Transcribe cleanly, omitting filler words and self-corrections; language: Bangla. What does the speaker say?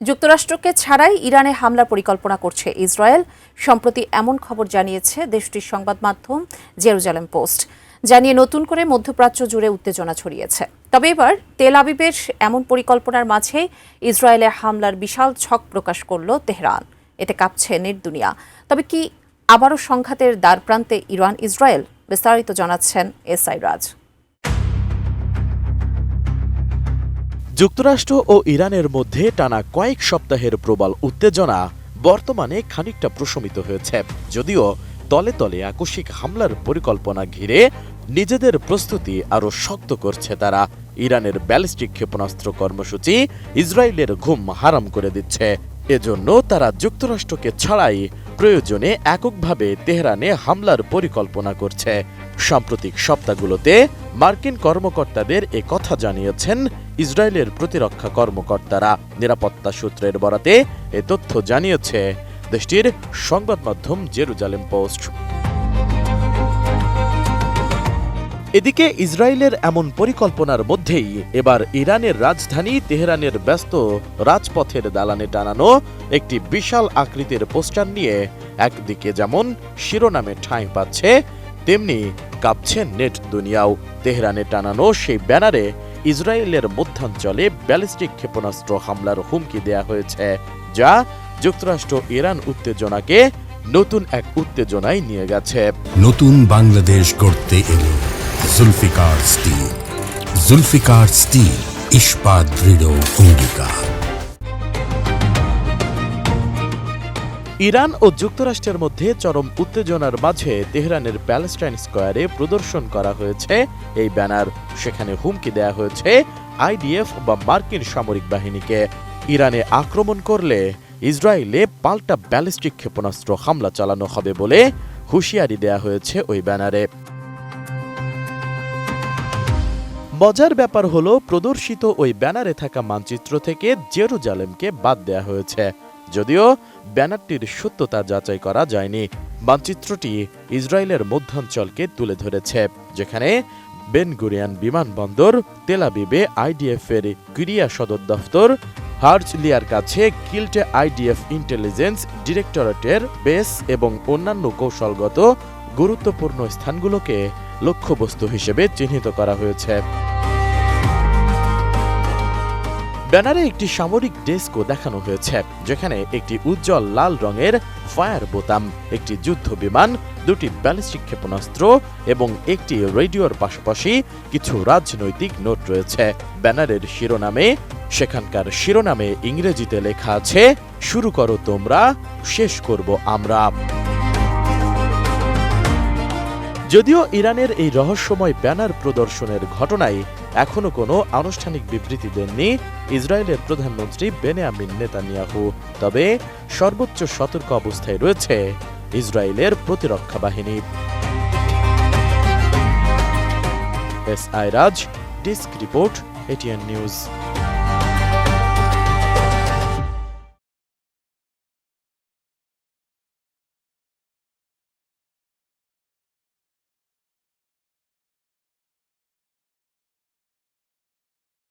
যুক্তরাষ্ট্রকে ছাড়াই ইরানে হামলার পরিকল্পনা করছে ইসরায়েল। সম্প্রতি এমন খবর জানিয়েছে দেশটির সংবাদ মাধ্যম জেরুজালেম পোস্ট। জানিয়ে নতুন করে মধ্যপ্রাচ্য জুড়ে উত্তেজনা ছড়িয়েছে। তবে এবার তেল আবিবের এমন পরিকল্পনার মাঝেই ইসরায়েলে হামলার বিশাল ছক প্রকাশ করল তেহরান। এতে কাঁপছে নেট দুনিয়া। তবে কি আবারও সংঘাতের দ্বারপ্রান্তে ইরান ইসরায়েল? বিস্তারিত জানাচ্ছেন এসআই রাজ। যুক্তরাষ্ট্র ও ইরানের মধ্যে টানা কয়েক সপ্তাহের প্রবল উত্তেজনা বর্তমানে খানিকটা প্রশমিত হয়েছে, যদিও তলে তলে আকস্মিক হামলার পরিকল্পনা ঘিরে নিজেদের প্রস্তুতি আরও শক্ত করছে তারা। ইরানের ব্যালিস্টিক ক্ষেপণাস্ত্র কর্মসূচি ইসরায়েলের ঘুম হারাম করে দিচ্ছে। এজন্য তারা যুক্তরাষ্ট্রকে ছাড়াই প্রয়োজনে এককভাবে তেহরানে হামলার পরিকল্পনা করছে। সাম্প্রতিক সপ্তাহগুলোতে মার্কিন কর্মকর্তাদের এ কথা জানিয়েছেন ইসরায়েলের প্রতিরক্ষা কর্মকর্তারা। নিরাপত্তা সূত্রের বরাতে এ তথ্য জানিয়েছে দেশটির সংবাদ মাধ্যম জেরুজালেম পোস্ট। এদিকে ইসরায়েলের এমন পরিকল্পনার মধ্যেই এবার ইরানের রাজধানী তেহরানের ব্যস্ত রাজপথের দালানে টানানো একটি বিশাল আকৃতির পোস্টার নিয়ে একদিকে যেমন শিরোনামে ঠাঁই পাচ্ছে, তেমনি কাঁপছে নেট দুনিয়াও। তেহরানে টানানো সেই ব্যানারে ইসরায়েলের মধ্যাঞ্চলে ব্যালিস্টিক ক্ষেপণাস্ত্র হামলার হুমকি দেয়া হয়েছে, যা যুক্তরাষ্ট্র ইরান উত্তেজনাকে নতুন এক উত্তেজনায় নিয়ে গেছে। নতুন বাংলাদেশ গড়তে এলো জুলফিকার স্টিল। জুলফিকার স্টিল, ইস্পাত দৃঢ় অঙ্গীকার। ইরান ও যুক্তরাষ্ট্রের মধ্যে চরম উত্তেজনার মাঝে তেহরানের প্যালেস্টাইন স্কয়ারে প্রদর্শন করা হয়েছে এই ব্যানার। সেখানে হুমকি দেয়া হয়েছে আইডিএফ বা মার্কিন সামরিক বাহিনীকে। ইরানে আক্রমণ করলে ইসরায়েলে পাল্টা ব্যালিস্টিক ক্ষেপণাস্ত্র হামলা চালানো হবে বলে হুঁশিয়ারি দেয়া হয়েছে ওই ব্যানারে। মজার ব্যাপার হলো, প্রদর্শিত ওই ব্যানারে থাকা মানচিত্র থেকে জেরুজালেমকে বাদ দেয়া হয়েছে, যদিও ব্যানারটির সত্যতা যাচাই করা যায়নি। মানচিত্রটি ইসরায়েলের মধ্যাঞ্চলকে তুলে ধরেছে, যেখানে বেন গুরিয়ান বিমানবন্দর, তেল আবিবে আইডিএফ-এর ক্রিয়া সদর দফতর, হার্জলিয়ার কাছে কিল্টে আইডিএফ ইন্টেলিজেন্স ডিরেক্টরেটের বেস এবং অন্যান্য কৌশলগত গুরুত্বপূর্ণ স্থানগুলোকে লক্ষ্যবস্তু হিসেবে চিহ্নিত করা হয়েছে। ব্যানারে একটি সামরিক ডেস্কও দেখানো হয়েছে, যেখানে একটি উজ্জ্বল লাল রঙের ফায়ার বোতাম, একটি যুদ্ধ বিমান, দুটি ব্যালিস্টিক ক্ষেপণাস্ত্র এবং একটি রেডিওর পাশাপাশি কিছু রাজনৈতিক নোট রয়েছে। ব্যানারের সেখানকার শিরোনামে ইংরেজিতে লেখা আছে, শুরু করো তোমরা, শেষ করব আমরা। যদিও ইরানের এই রহস্যময় ব্যানার প্রদর্শনের ঘটনায় এখনো কোনো আনুষ্ঠানিক বিবৃতি দেননি ইসরায়েলের প্রধানমন্ত্রী বেনিয়ামিন নেতানিয়াহু, তবে সর্বোচ্চ সতর্ক অবস্থায় রয়েছে ইসরায়েলের প্রতিরক্ষা বাহিনী। এসআই রাজ, ডেস্ক রিপোর্ট, এটিএন নিউজ।